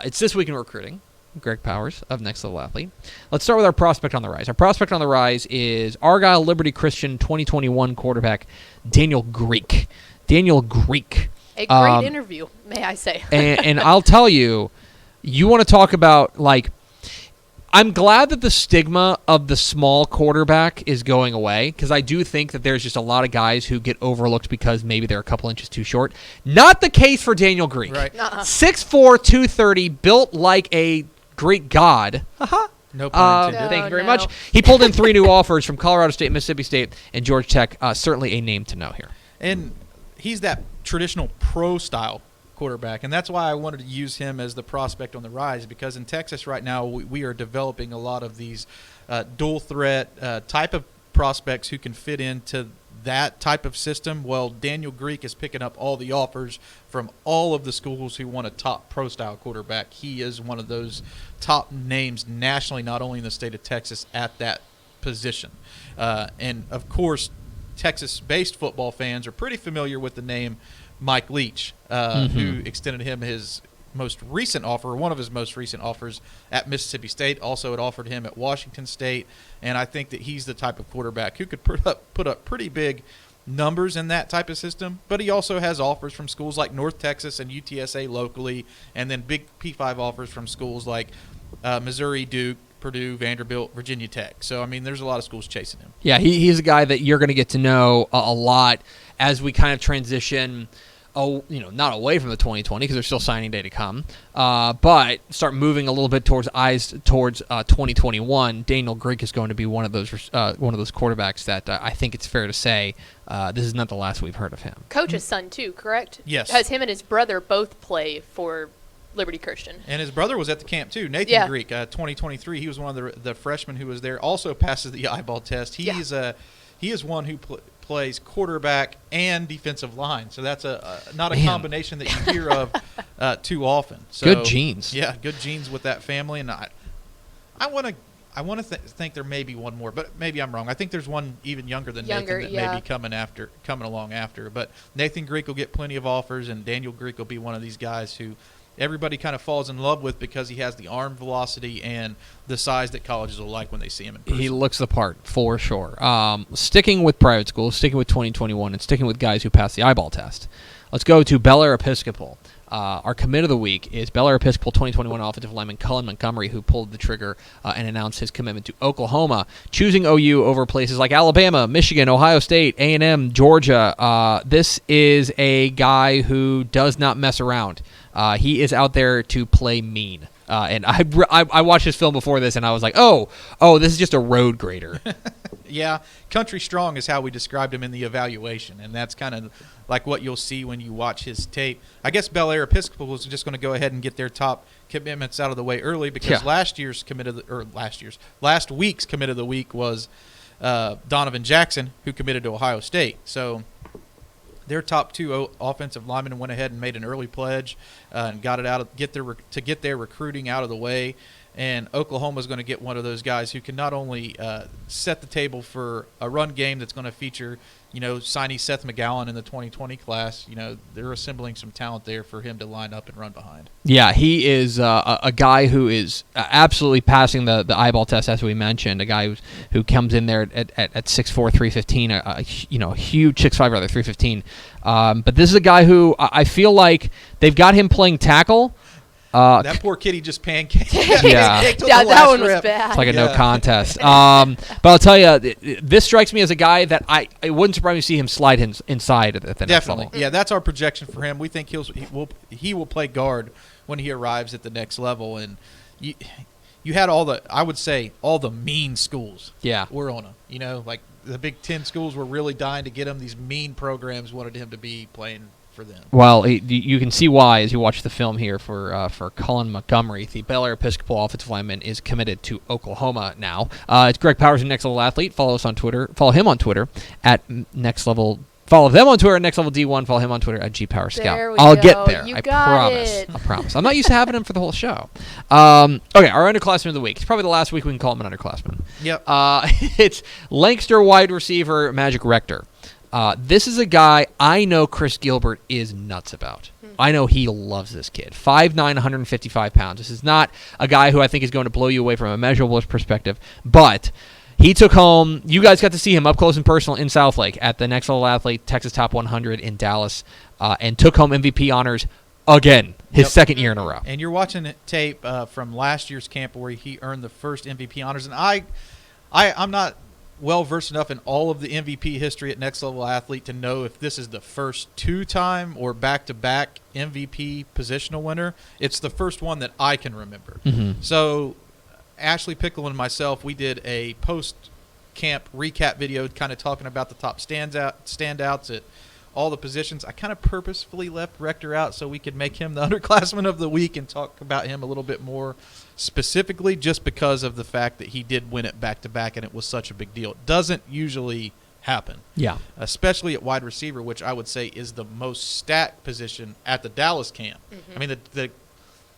It's This Week in Recruiting. Greg Powers of Next Level Athlete. Let's start with our prospect on the rise. Our prospect on the rise is Argyle Liberty Christian 2021 quarterback Daniel Greek. Daniel Greek. A great interview, may I say. and I'll tell you, you want to talk about, like, I'm glad that the stigma of the small quarterback is going away, because I do think that there's just a lot of guys who get overlooked because maybe they're a couple inches too short. Not the case for Daniel Greek. Right. 6'4", 230, built like a Greek god. No pun intended. Thank you very much. He pulled in 3 new offers from Colorado State, Mississippi State, and Georgia Tech. Certainly a name to know here. And he's that traditional pro-style quarterback, and that's why I wanted to use him as the prospect on the rise, because in Texas right now we are developing a lot of these dual threat type of prospects who can fit into that type of system. Well, Daniel Greek is picking up all the offers from all of the schools who want a top pro-style quarterback. He is one of those top names nationally, not only in the state of Texas, at that position. And, of course, Texas-based football fans are pretty familiar with the name Mike Leach, who extended him his most recent offer, one of his most recent offers at Mississippi State. Also, it offered him at Washington State, and I think that he's the type of quarterback who could put up pretty big numbers in that type of system. But he also has offers from schools like North Texas and UTSA locally, and then big P5 offers from schools like Missouri, Duke, Purdue, Vanderbilt, Virginia Tech. So, I mean, there's a lot of schools chasing him. Yeah, he's a guy that you're going to get to know a lot as we kind of transition, not away from the 2020 because there's still signing day to come, but start moving a little bit towards 2021. Daniel Greek is going to be one of those quarterbacks that I think it's fair to say this is not the last we've heard of him. Coach's son too, correct? Yes. Has him and his brother both play for Liberty Christian. And his brother was at the camp too. Nathan Greek, 2023. He was one of the freshmen who was there. Also passes the eyeball test. He is one who plays quarterback and defensive line. So that's not a combination that you hear of too often. So, good genes. Yeah, good genes with that family. And I want to think there may be one more, but maybe I'm wrong. I think there's one even younger than Nathan that may be coming along after. But Nathan Greek will get plenty of offers, and Daniel Greek will be one of these guys who everybody kind of falls in love with because he has the arm velocity and the size that colleges will like when they see him in person. He looks the part, for sure. Sticking with private schools, sticking with 2021, and sticking with guys who pass the eyeball test, let's go to Bellaire Episcopal. Our commit of the week is Bellaire Episcopal 2021 offensive lineman Cullen Montgomery, who pulled the trigger and announced his commitment to Oklahoma, choosing OU over places like Alabama, Michigan, Ohio State, A&M, Georgia. This is a guy who does not mess around. He is out there to play mean. And I watched his film before this, and I was like, oh, this is just a road grader. Yeah, country strong is how we described him in the evaluation, and that's kind of like what you'll see when you watch his tape. I guess Bellaire Episcopal was just going to go ahead and get their top commitments out of the way early because last week's commit of the week was Donovan Jackson, who committed to Ohio State. So their top 2 offensive linemen went ahead and made an early pledge and got it get their recruiting out of the way. And Oklahoma's going to get one of those guys who can not only set the table for a run game that's going to feature, signee Seth McGowan in the 2020 class. They're assembling some talent there for him to line up and run behind. Yeah, he is a guy who is absolutely passing the eyeball test, as we mentioned. A guy who comes in there at 6'4", 315, a huge 6'5", 315. But this is a guy who I feel like they've got him playing tackle. That poor kid, he just pancaked. That one was bad. It's like a no contest. But I'll tell you, this strikes me as a guy that it wouldn't surprise me to see him slide inside at the next level. Yeah, that's our projection for him. We think he will play guard when he arrives at the next level. And you had all the mean schools. Yeah, were on him. Like the Big Ten schools were really dying to get him. These mean programs wanted him to be playing for them. Well, you can see why as you watch the film here for Cullen Montgomery. The Bellaire Episcopal offensive lineman is committed to Oklahoma now. It's Greg Powers and Next Level Athlete. Follow us on Twitter. Follow him on Twitter at Next Level. Follow them on Twitter at Next Level D1. Follow him on Twitter at GPowerScout. I'll get there. I promise. I'm not used to having him for the whole show. Okay, our underclassman of the week. It's probably the last week we can call him an underclassman. Yep. It's Lancaster wide receiver Majik Rector. This is a guy I know Chris Gilbert is nuts about. I know he loves this kid. 5'9", 155 pounds. This is not a guy who I think is going to blow you away from a measurable perspective, but he took home, you guys got to see him up close and personal in Southlake at the Next Level Athlete Texas Top 100 in Dallas, and took home MVP honors again, his second year in a row. And you're watching tape from last year's camp where he earned the first MVP honors. And I'm not well-versed enough in all of the MVP history at Next Level Athlete to know if this is the first two-time or back-to-back MVP positional winner. It's the first one that I can remember. So Ashley Pickle and myself, we did a post-camp recap video kind of talking about the top standouts at all the positions. I kind of purposefully left Rector out so we could make him the underclassman of the week and talk about him a little bit more specifically, just because of the fact that he did win it back-to-back and it was such a big deal. It doesn't usually happen. Yeah. Especially at wide receiver, which I would say is the most stacked position at the Dallas camp. I mean,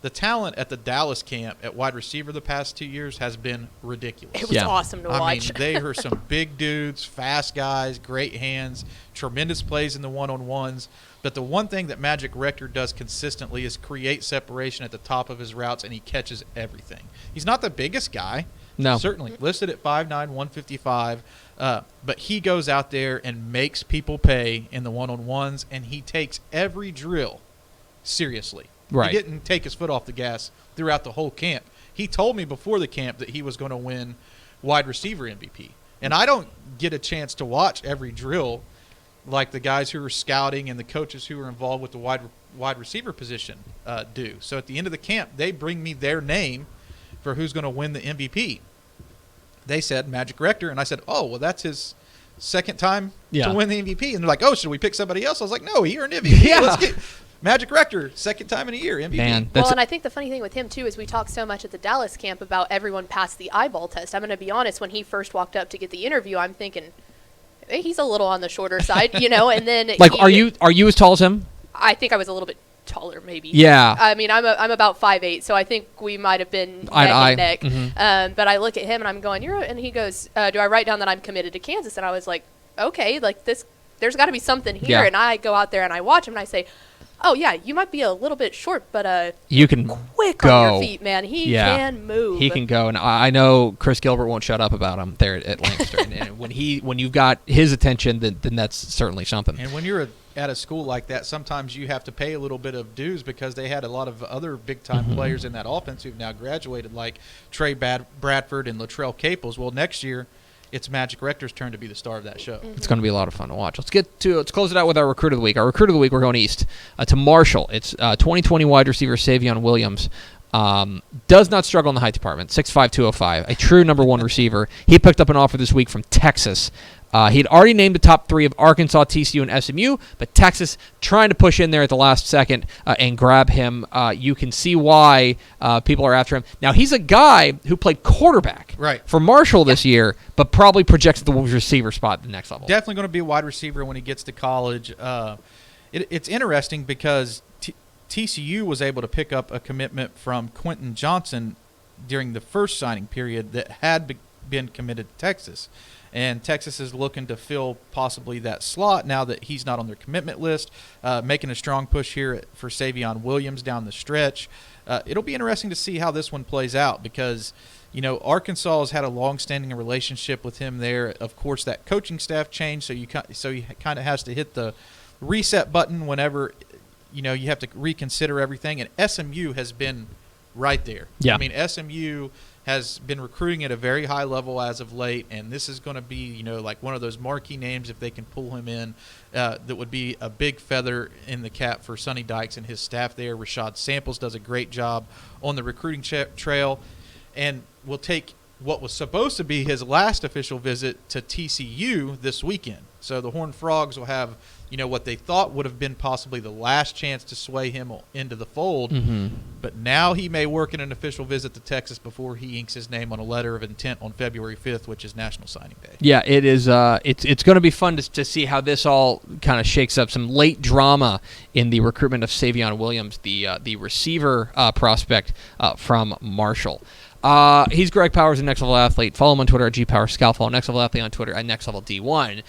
the talent at the Dallas camp at wide receiver the past 2 years has been ridiculous. It was awesome to watch. I mean, they are some big dudes, fast guys, great hands, tremendous plays in the one-on-ones. But the one thing that Majik Rector does consistently is create separation at the top of his routes, and he catches everything. He's not the biggest guy. No. Certainly listed at 5'9", 155. But he goes out there and makes people pay in the one-on-ones, and he takes every drill seriously. Right. He didn't take his foot off the gas throughout the whole camp. He told me before the camp that he was going to win wide receiver MVP. And I don't get a chance to watch every drill like the guys who are scouting and the coaches who are involved with the wide receiver position do. So at the end of the camp, they bring me their name for who's going to win the MVP. They said Majik Rector, and I said, oh, well, that's his second time to win the MVP. And they're like, oh, should we pick somebody else? I was like, no, he earned MVP. Yeah. Let's get Majik Rector, second time in a year, MVP. Man, Well, and I think the funny thing with him, too, is we talked so much at the Dallas camp about everyone passed the eyeball test. I'm going to be honest, when he first walked up to get the interview, I'm thinking, hey, he's a little on the shorter side, you know, and then like, are you as tall as him? I think I was a little bit taller, maybe. Yeah. I mean, I'm about 5'8", so I think we might have been neck and neck. But I look at him and I'm going, and he goes, do I write down that I'm committed to Kansas? And I was like, okay, like this, there's got to be something here. Yeah. And I go out there and I watch him and I say, oh yeah, you might be a little bit short, but you can quick go on your feet, man. He can move. He can go, and I know Chris Gilbert won't shut up about him there at Lancaster. and when you've got his attention, then that's certainly something. And when you're at a school like that, sometimes you have to pay a little bit of dues because they had a lot of other big-time players in that offense who've now graduated, like Trey Bradford and Latrell Caples. Well, next year, it's Majik Rector's turn to be the star of that show. It's going to be a lot of fun to watch. Let's close it out with our recruit of the week. Our recruit of the week, we're going east to Marshall. It's 2020 wide receiver Savion Williams. Does not struggle in the height department. 6'5", 205, a true number one receiver. He picked up an offer this week from Texas. He had already named the top three of Arkansas, TCU, and SMU, but Texas trying to push in there at the last second and grab him. You can see why people are after him. Now, he's a guy who played quarterback for Marshall this year, but probably projects the receiver spot at the next level. Definitely going to be a wide receiver when he gets to college. It's interesting because TCU was able to pick up a commitment from Quentin Johnson during the first signing period that had been committed to Texas. And Texas is looking to fill possibly that slot now that he's not on their commitment list, making a strong push here for Savion Williams down the stretch. It'll be interesting to see how this one plays out because, you know, Arkansas has had a long-standing relationship with him there. Of course, that coaching staff changed, so he kind of has to hit the reset button whenever, you know, you have to reconsider everything. And SMU has been right there. Yeah. I mean, SMU has been recruiting at a very high level as of late, and this is going to be, you know, like one of those marquee names if they can pull him in. That would be a big feather in the cap for Sonny Dykes and his staff there. Rashad Samples does a great job on the recruiting trail, and will take what was supposed to be his last official visit to TCU this weekend. So the Horned Frogs will have, you know, what they thought would have been possibly the last chance to sway him into the fold. But now he may work in an official visit to Texas before he inks his name on a letter of intent on February 5th, which is National Signing Day. Yeah, it is. It's going to be fun to see how this all kind of shakes up. Some late drama in the recruitment of Savion Williams, the receiver prospect from Marshall. He's Greg Powers, a Next Level Athlete. Follow him on Twitter at GPowersScout. Follow Next Level Athlete on Twitter at Next Level D1.